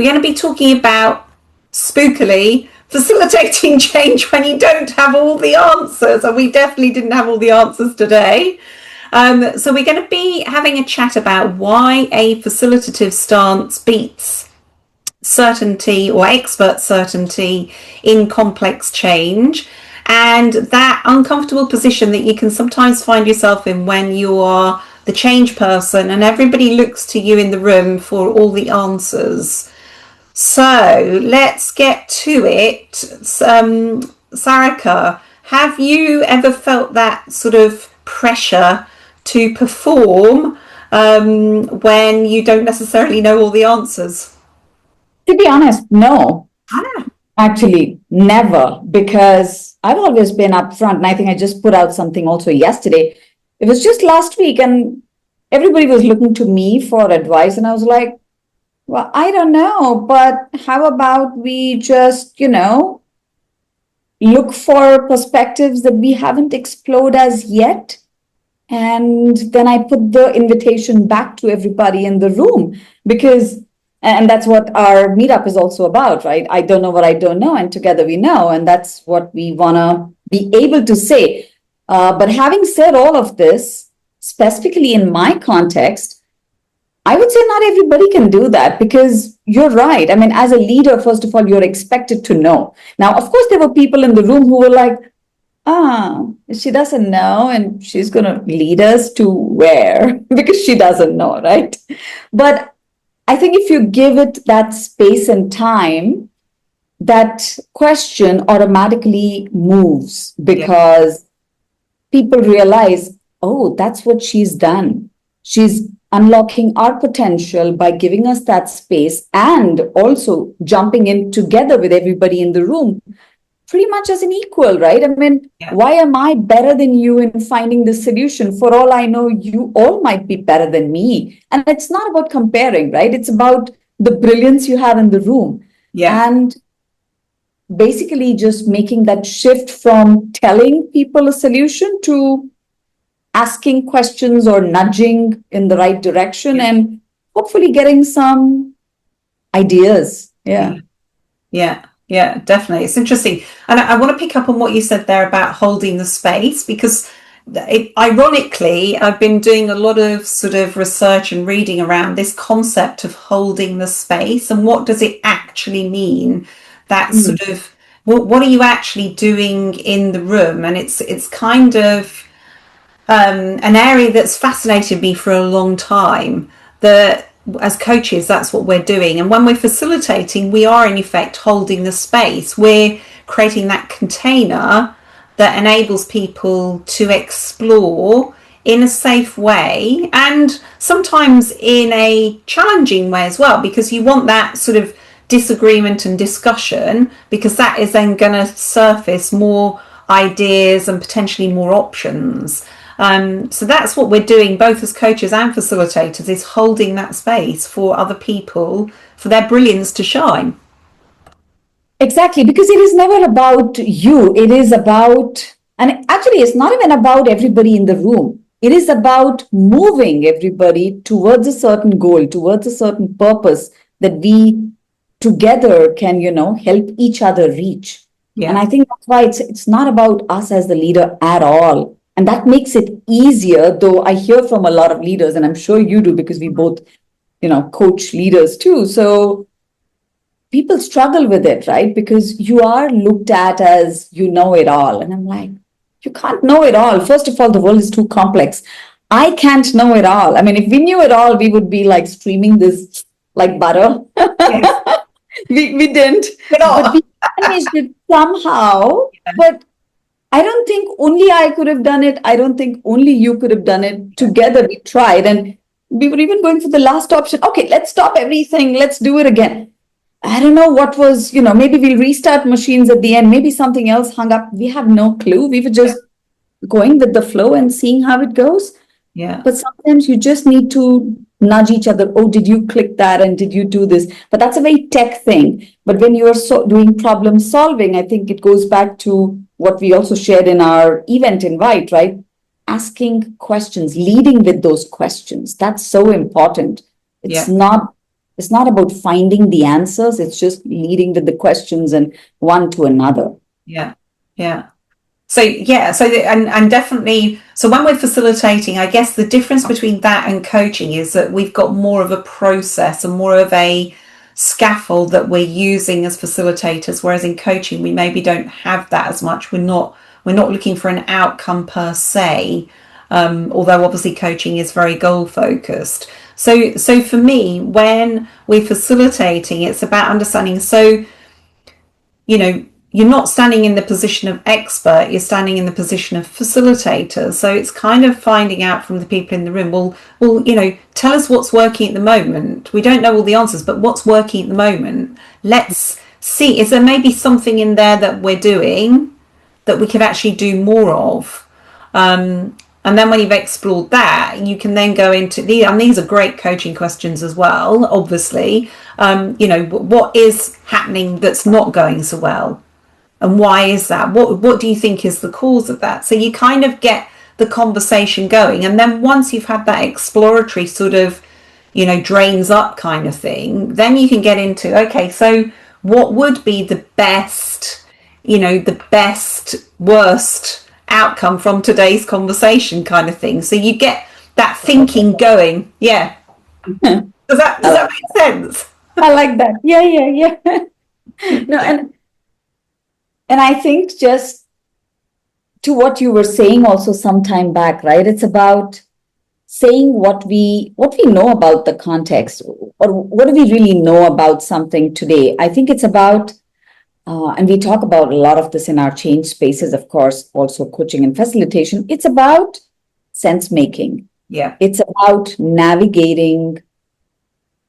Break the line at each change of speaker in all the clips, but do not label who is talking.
we're going to be talking about, spookily, facilitating change when you don't have all the answers. And we definitely didn't have all the answers today. So we're going to be having a chat about why a facilitative stance beats certainty or expert certainty in complex change, and that uncomfortable position that you can sometimes find yourself in when you are the change person and everybody looks to you in the room for all the answers. So let's get to it. Sarika, have you ever felt that sort of pressure to perform when you don't necessarily know all the answers?
To be honest, no. Actually, never, because I've always been upfront. And I think I just put out something also yesterday. It was just last week and everybody was looking to me for advice. And I was like, well, I don't know, but how about we just, look for perspectives that we haven't explored as yet? And then I put the invitation back to everybody in the room and that's what our meetup is also about, right? I don't know what I don't know, and together we know. And that's what we want to be able to say. But having said all of this, specifically in my context, I would say not everybody can do that, because you're right. I mean, as a leader, first of all, you're expected to know. Now, of course, there were people in the room who were like, she doesn't know and she's going to lead us to where? Because she doesn't know, right? But I think if you give it that space and time, that question automatically moves, because people realize, oh, that's what she's done. She's unlocking our potential by giving us that space and also jumping in together with everybody in the room, pretty much as an equal, right? I mean, why am I better than you in finding the solution? For all I know, you all might be better than me. And it's not about comparing, right? It's about the brilliance you have in the room. Yeah. And basically just making that shift from telling people a solution to asking questions or nudging in the right direction and hopefully getting some ideas.
Yeah, definitely. It's interesting. And I want to pick up on what you said there about holding the space, because ironically, I've been doing a lot of sort of research and reading around this concept of holding the space and what does it actually mean? That sort of, what are you actually doing in the room? And it's kind of an area that's fascinated me for a long time, that as coaches, that's what we're doing. And when we're facilitating, we are in effect holding the space. We're creating that container that enables people to explore in a safe way, and sometimes in a challenging way as well, because you want that sort of disagreement and discussion, because that is then going to surface more ideas and potentially more options. So that's what we're doing, both as coaches and facilitators, is holding that space for other people, for their brilliance to shine.
Exactly, because it is never about you. It is about, and actually it's not even about everybody in the room. It is about moving everybody towards a certain goal, towards a certain purpose that we together can, help each other reach. Yeah. And I think that's why it's not about us as the leader at all. And that makes it easier, though I hear from a lot of leaders, and I'm sure you do, because we both, coach leaders too. So people struggle with it, right? Because you are looked at as you know it all. And I'm like, you can't know it all. First of all, the world is too complex. I can't know it all. I mean, if we knew it all, we would be like streaming this like butter. Yes. we didn't. But we managed it somehow. Yeah. But I don't think only I could have done it. I don't think only you could have done it. Together we tried, and we were even going for the last option. Okay, let's stop everything. Let's do it again. I don't know what was, maybe we'll restart machines at the end. Maybe something else hung up. We have no clue. We were just going with the flow and seeing how it goes. Yeah. But sometimes you just need to nudge each other. Oh, did you click that? And did you do this? But that's a very tech thing. But when you're doing problem solving, I think it goes back to what we also shared in our event invite, right? Asking questions, leading with those questions. That's so important. It's It's not about finding the answers. It's just leading with the questions and one to another.
Yeah. Yeah. So and definitely, so when we're facilitating, I guess the difference between that and coaching is that we've got more of a process and more of a scaffold that we're using as facilitators, whereas in coaching we maybe don't have that as much. We're not looking for an outcome per se, although obviously coaching is very goal focused. So for me, when we're facilitating, it's about understanding. So, you're not standing in the position of expert, you're standing in the position of facilitator. So it's kind of finding out from the people in the room, well, tell us what's working at the moment. We don't know all the answers, but what's working at the moment? Let's see, is there maybe something in there that we're doing that we could actually do more of? And then when you've explored that, you can then go into and these are great coaching questions as well, obviously. What is happening that's not going so well? And why is that? What do you think is the cause of that? So you kind of get the conversation going. And then once you've had that exploratory sort of, drains up kind of thing, then you can get into, okay, so what would be the best, worst outcome from today's conversation kind of thing. So you get that thinking going. Yeah. Does that make sense?
I like that. Yeah. No, and I think just to what you were saying also some time back, right? It's about saying what we know about the context, or what do we really know about something today. I think it's about, and we talk about a lot of this in our change spaces, of course, also coaching and facilitation. It's about sense making.
Yeah.
It's about navigating,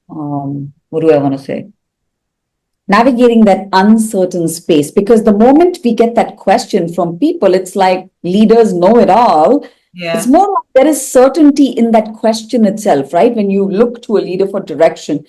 what do I want to say? Navigating that uncertain space, because the moment we get that question from people, it's like leaders know it all.
Yeah.
It's more like there is certainty in that question itself, right? When you look to a leader for direction,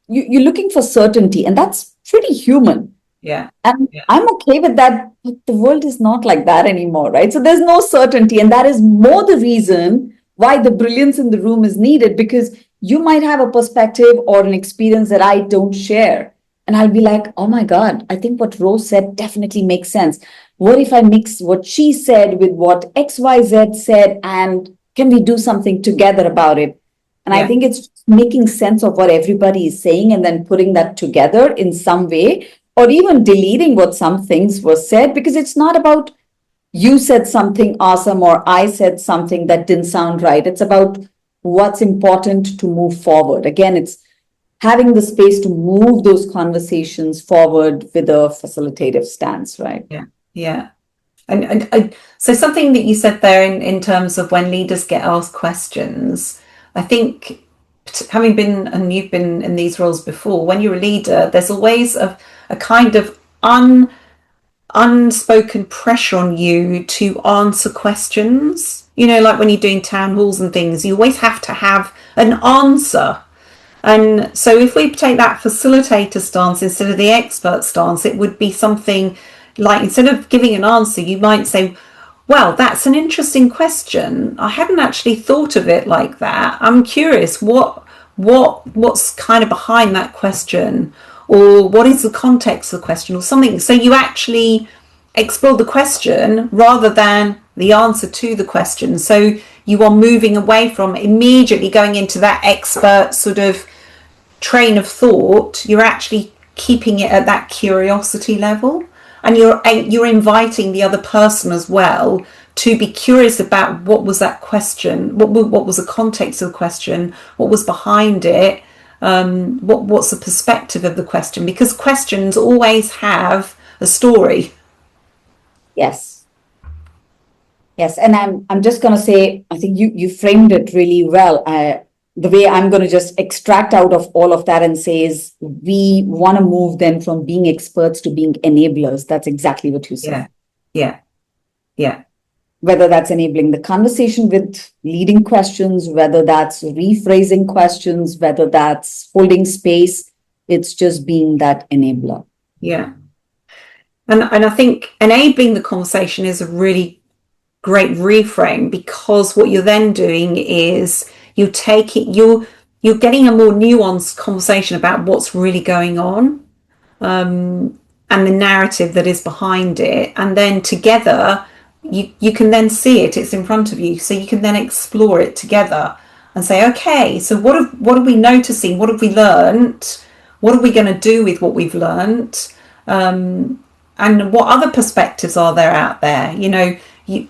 you're looking for certainty, and that's pretty human.
Yeah.
And I'm okay with that, but the world is not like that anymore, right? So there's no certainty, and that is more the reason why the brilliance in the room is needed, because you might have a perspective or an experience that I don't share. And I'll be like, oh my God, I think what Rose said definitely makes sense. What if I mix what she said with what XYZ said, and can we do something together about it? And I think it's making sense of what everybody is saying and then putting that together in some way, or even deleting what some things were said, because it's not about you said something awesome or I said something that didn't sound right. It's about what's important to move forward. Again, it's having the space to move those conversations forward with a facilitative stance, right?
Yeah. And so something that you said there in terms of when leaders get asked questions, I think, having been, and you've been in these roles before, when you're a leader, there's always a kind of unspoken pressure on you to answer questions. Like when you're doing town halls and things, you always have to have an answer. And so if we take that facilitator stance instead of the expert stance, it would be something like, instead of giving an answer, you might say, well, that's an interesting question. I hadn't actually thought of it like that. I'm curious, what's kind of behind that question, or what is the context of the question, or something. So you actually explore the question rather than the answer to the question. So you are moving away from immediately going into that expert sort of train of thought. You're actually keeping it at that curiosity level, and you're inviting the other person as well to be curious about what was that question, what was the context of the question, what was behind it, what's the perspective of the question, because questions always have a story.
Yes, and I'm just going to say, I think you framed it really well. The way I'm going to just extract out of all of that and say is, we want to move them from being experts to being enablers. That's exactly what you said.
Yeah.
Whether that's enabling the conversation with leading questions, whether that's rephrasing questions, whether that's holding space, it's just being that enabler.
Yeah. And I think enabling the conversation is a really great reframe, because what you're then doing is you're you're getting a more nuanced conversation about what's really going on, and the narrative that is behind it. And then together, you can then see it, it's in front of you. So you can then explore it together and say, okay, so what are we noticing? What have we learned? What are we going to do with what we've learned? And what other perspectives are there out there?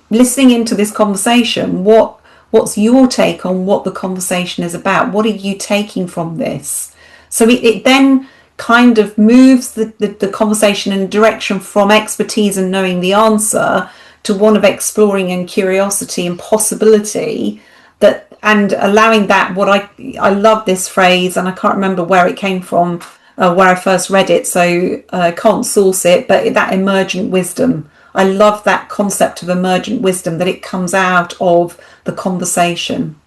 Listening into this conversation, what's your take on what the conversation is about? What are you taking from this? So it then kind of moves the conversation in a direction from expertise and knowing the answer to one of exploring and curiosity and possibility, and allowing that. What I love this phrase, and I can't remember where it came from, where I first read it, so I can't source it, but that emergent wisdom. I love that concept of emergent wisdom, that it comes out of the conversation.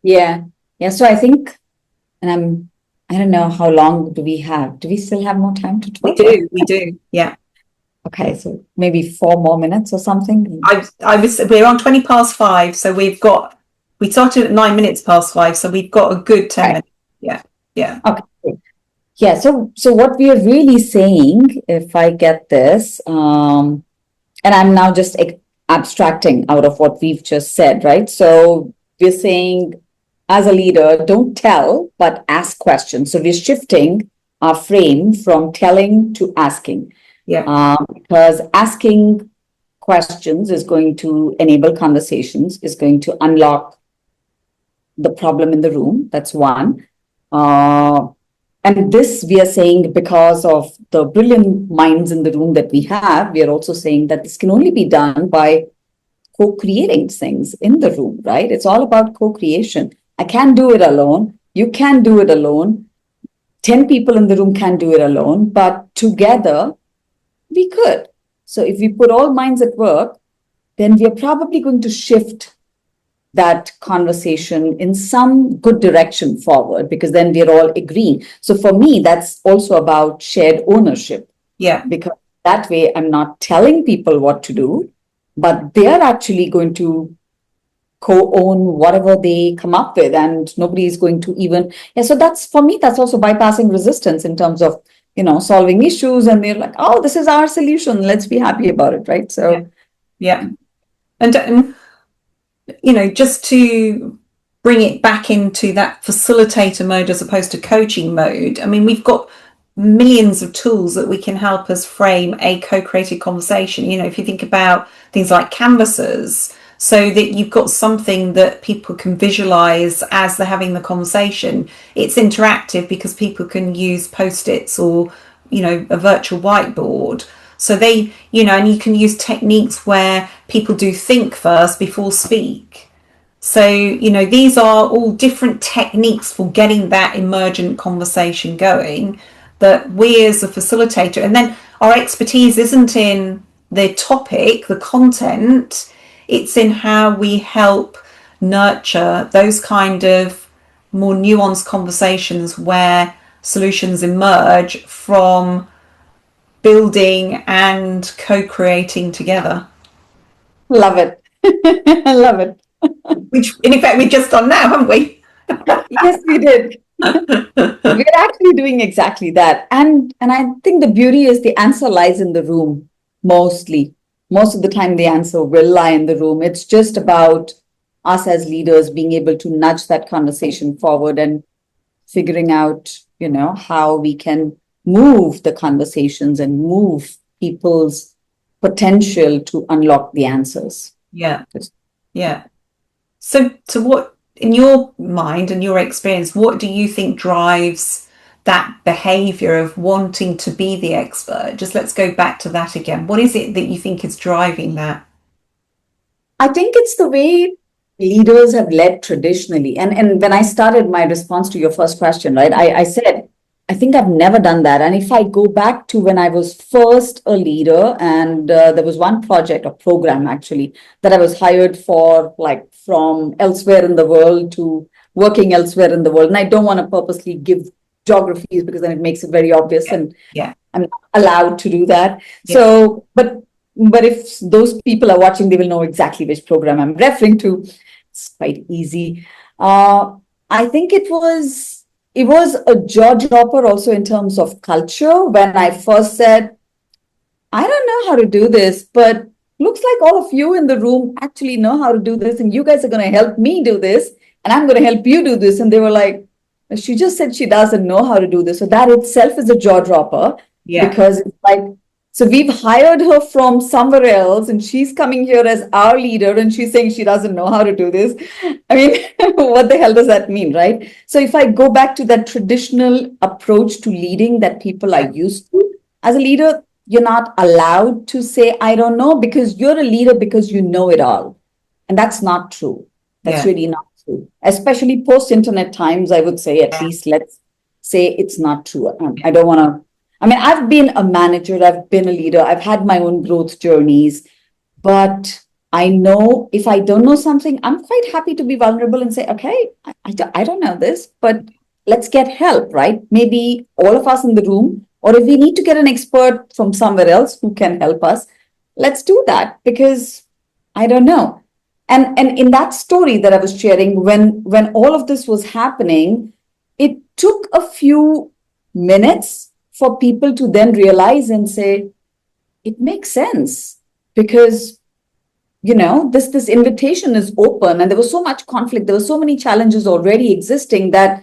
Yeah. So I think, and I don't know, how long do we have? Do we still have more time to talk?
We do. Yeah.
Okay, so maybe 4 more minutes or something.
We're on 5:20, so we started at 9 minutes past 5, so we've got a good 10 minutes. Yeah.
Okay. Yeah. So what we are really saying, if I get this, and I'm now just abstracting out of what we've just said, right? So we're saying, as a leader, don't tell, but ask questions. So we're shifting our frame from telling to asking.
Yeah.
Because asking questions is going to enable conversations, is going to unlock the problem in the room. That's one. And this we are saying because of the brilliant minds in the room that we have. We are also saying that this can only be done by co-creating things in the room, right? It's all about co-creation. I can't do it alone. You can't do it alone. 10 people in the room can't do it alone, but together we could. So if we put all minds at work, then we are probably going to shift that conversation in some good direction forward, because then we're all agreeing. So for me, that's also about shared ownership.
Yeah.
Because that way I'm not telling people what to do, but they're actually going to co-own whatever they come up with, and nobody is going to even. Yeah, so that's, for me, that's also bypassing resistance in terms of, solving issues, and they're like, oh, this is our solution, let's be happy about it, right? So
yeah. And just to bring it back into that facilitator mode as opposed to coaching mode, I mean, we've got millions of tools that we can help us frame a co-created conversation. If you think about things like canvases, so that you've got something that people can visualize as they're having the conversation. It's interactive because people can use post-its or, a virtual whiteboard. So and you can use techniques where people do think first before speak. So, these are all different techniques for getting that emergent conversation going, that we as a facilitator, and then our expertise isn't in the topic, the content, it's in how we help nurture those kind of more nuanced conversations where solutions emerge from building and co-creating together.
love it. I love it.
Which, in effect, we've just done now, haven't we?
Yes, we did. We're actually doing exactly that. And I think the beauty is the answer lies in the room, mostly. Most of the time, the answer will lie in the room. It's just about us as leaders being able to nudge that conversation forward and figuring out, how we can move the conversations and move people's potential to unlock the answers.
Yeah. So what, in your mind and your experience, what do you think drives that behavior of wanting to be the expert? Just let's go back to that again. What is it that you think is driving that?
I think it's the way leaders have led traditionally. And when I started my response to your first question, right, I said, I think I've never done that. And if I go back to when I was first a leader, and there was one project or program actually that I was hired for, like from elsewhere in the world to working elsewhere in the world. And I don't want to purposely give geographies because then it makes it very obvious, and I'm not allowed to do that. So, but if those people are watching, they will know exactly which program I'm referring to. It's quite easy. I think it was a jaw dropper also in terms of culture when I first said, I don't know how to do this, but looks like all of you in the room actually know how to do this, and you guys are going to help me do this, and I'm going to help you do this. And they were like, she just said she doesn't know how to do this. So that itself is a jaw dropper
Yeah.
because it's like, so we've hired her from somewhere else, and she's coming here as our leader, and she's saying she doesn't know how to do this. I mean, what the hell does that mean, right? So if I go back to that traditional approach to leading that people are
Yeah.
used to, as a leader, you're not allowed to say, I don't know, because you're a leader because you know it all. And that's not true. That's
Yeah.
really not true. Especially post-internet times, I would say, at least let's say it's not true. I don't want to, I mean, I've been a manager, I've been a leader, I've had my own growth journeys, but I know if I don't know something, I'm quite happy to be vulnerable and say, okay, I don't know this, but let's get help, right? Maybe all of us in the room, or if we need to get an expert from somewhere else who can help us, let's do that because I don't know. And in that story that I was sharing, when all of this was happening, it took a few minutes for people to then realize and say, it makes sense because this invitation is open, and there was so much conflict, there were so many challenges already existing that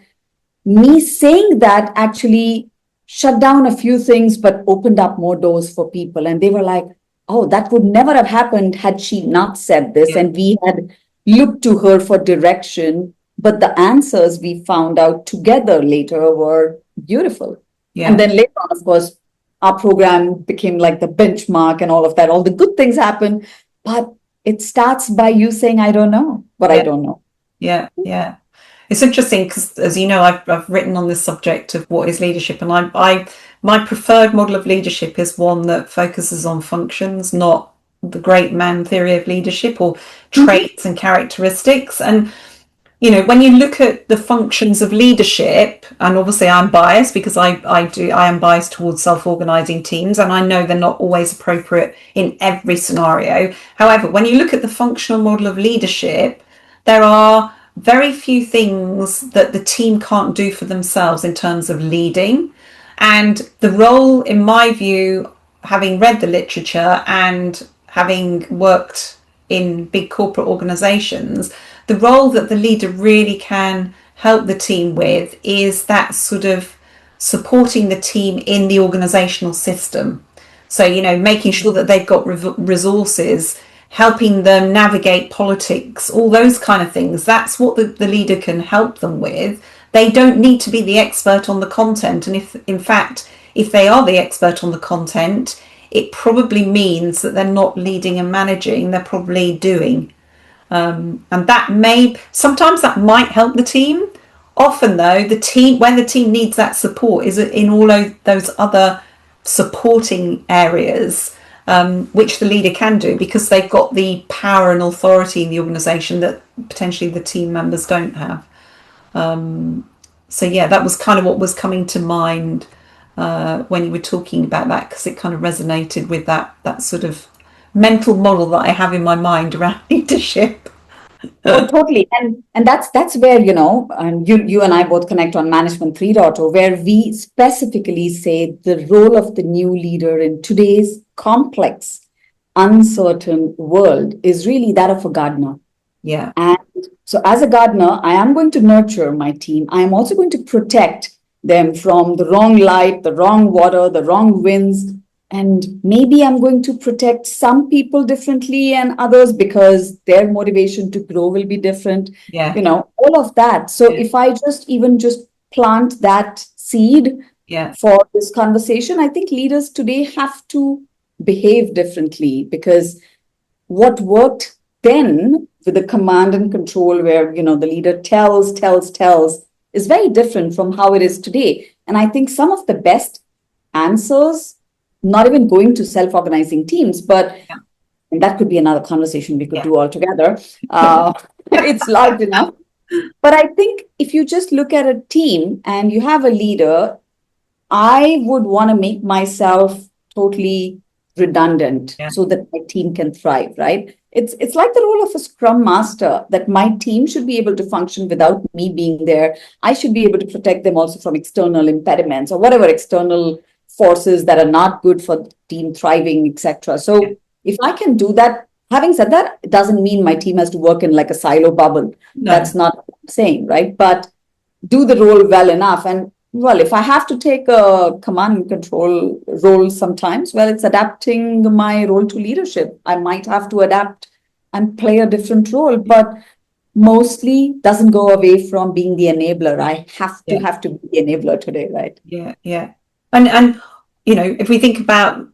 me saying that actually shut down a few things but opened up more doors for people, and they were like, oh, that would never have happened had she not said this,
Yeah.
and we had looked to her for direction, but the answers we found out together later were beautiful. And
Yeah.
then later on, of course, our program became like the benchmark and all of that, all the good things happen, but it starts by you saying, I don't know, but I
Yeah.
don't know.
Yeah. Yeah. It's interesting because, as you know, I've written on this subject of what is leadership, and my preferred model of leadership is one that focuses on functions, not the great man theory of leadership or
Mhm.
traits and characteristics. And when you look at the functions of leadership, and obviously I'm biased because I am biased towards self-organizing teams, and I know they're not always appropriate in every scenario. However, when you look at the functional model of leadership, there are very few things that the team can't do for themselves in terms of leading. And the role, in my view, having read the literature and having worked in big corporate organizations, the role that the leader really can help the team with is that sort of supporting the team in the organizational system. So, making sure that they've got resources, helping them navigate politics, all those kind of things. That's what the leader can help them with. They don't need to be the expert on the content. And if, in fact, if they are the expert on the content, it probably means that they're not leading and managing, they're probably doing. And sometimes that might help the team. Often though, when the team needs that support is in all of those other supporting areas, which the leader can do because they've got the power and authority in the organization that potentially the team members don't have. So yeah, that was kind of what was coming to mind when you were talking about that, because it kind of resonated with that sort of mental model that I have in my mind around leadership.
Oh, totally. And that's where, and you and I both connect on Management 3.0, where we specifically say the role of the new leader in today's complex, uncertain world is really that of a gardener.
Yeah.
And so as a gardener, I am going to nurture my team. I am also going to protect them from the wrong light, the wrong water, the wrong winds. And maybe I'm going to protect some people differently and others because their motivation to grow will be different,
Yeah.
all of that. So
Yeah.
if I just plant that seed
Yeah.
for this conversation, I think leaders today have to behave differently because what worked then with the command and control where the leader tells is very different from how it is today. And I think some of the best answers, not even going to self-organizing teams, but
Yeah.
and that could be another conversation we could
Yeah.
do all together. It's large enough. But I think if you just look at a team and you have a leader, I would want to make myself totally redundant
Yeah.
so that my team can thrive, right? it's like the role of a scrum master, that my team should be able to function without me being there. I should be able to protect them also from external impediments or whatever external forces that are not good for the team thriving, etc. So if I can do that, having said that, it doesn't mean my team has to work in like a silo bubble.
No.
That's not what I'm saying, right? But do the role well enough. And well, if I have to take a command and control role sometimes, well, it's adapting my role to leadership. I might have to adapt and play a different role, but mostly doesn't go away from being the enabler. I have to be the enabler today, right?
Yeah. And you know, if we think about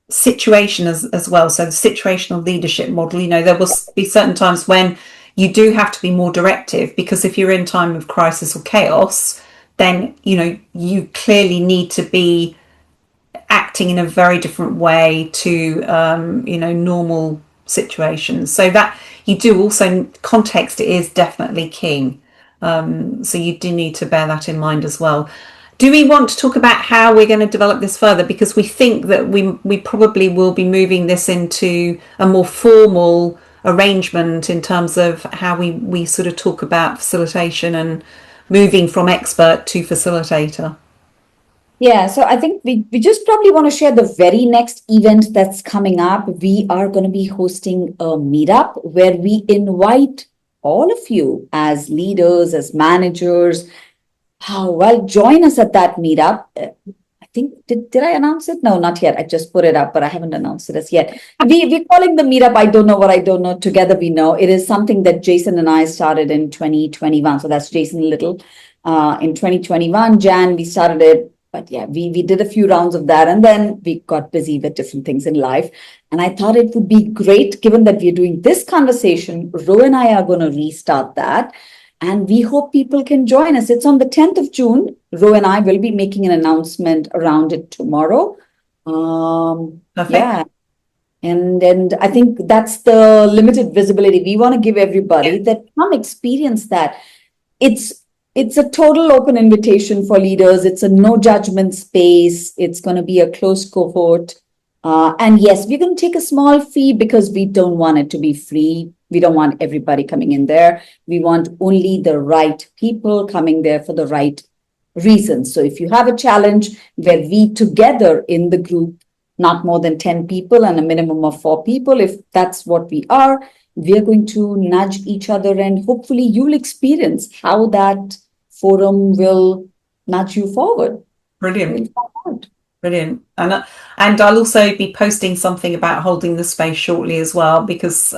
situation as well, so the situational leadership model, you know, there will be certain times when you do have to be more directive, because if you're in time of crisis or chaos, then, you know, you clearly need to be acting in a very different way to, you know, normal situations. So that you do also, context is definitely key. So you do need to bear that in mind as well. Do we want to talk about how we're going to develop this further? Because we think that we probably will be moving this into a more formal arrangement in terms of how we sort of talk about facilitation and moving from expert to facilitator.
Yeah, so I think we just probably want to share the very next event that's coming up. We are going to be hosting a meetup where we invite all of you as leaders, as managers. Well, join us at that meetup. I think, did I announce it? No, not yet. I just put it up, but I haven't announced it as yet. We're calling the meetup I Don't Know What I Don't Know. Together We Know. It is something that Jason and I started in 2021. So that's Jason Little. In 2021, Jan, we started it. But yeah, we did a few rounds of that, and then we got busy with different things in life. And I thought it would be great, given that we're doing this conversation, Ro and I are going to restart that. And we hope people can join us. It's on the 10th of June. Ro and I will be making an announcement around it tomorrow. Yeah. And I think that's the limited visibility. We want to give everybody that come experience that. It's a total open invitation for leaders. It's a no judgment space. It's going to be a closed cohort. And yes, we're going to take a small fee because we don't want it to be free. We don't want everybody coming in there. We want only the right people coming there for the right reasons. So if you have a challenge where we together in the group, not more than 10 people and a minimum of 4 people, if that's what we are, we are going to nudge each other, and hopefully you'll experience how that forum will nudge you forward.
Brilliant. Brilliant. And I'll also be posting something about holding the space shortly as well, because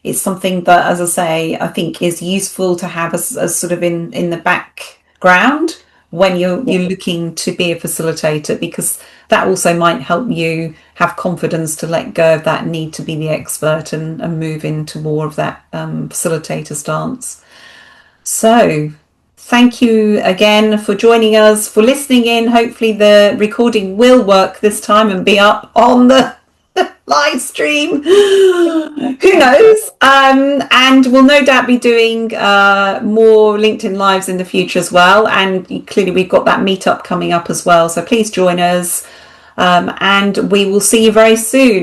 it's something that, as I say, I think is useful to have as sort of in the background when you're looking to be a facilitator, because that also might help you have confidence to let go of that need to be the expert and move into more of that facilitator stance. So thank you again for joining us, for listening in. Hopefully the recording will work this time and be up on the live stream. Who knows? And we'll no doubt be doing more LinkedIn Lives in the future as well. And clearly we've got that meetup coming up as well. So please join us. And we will see you very soon.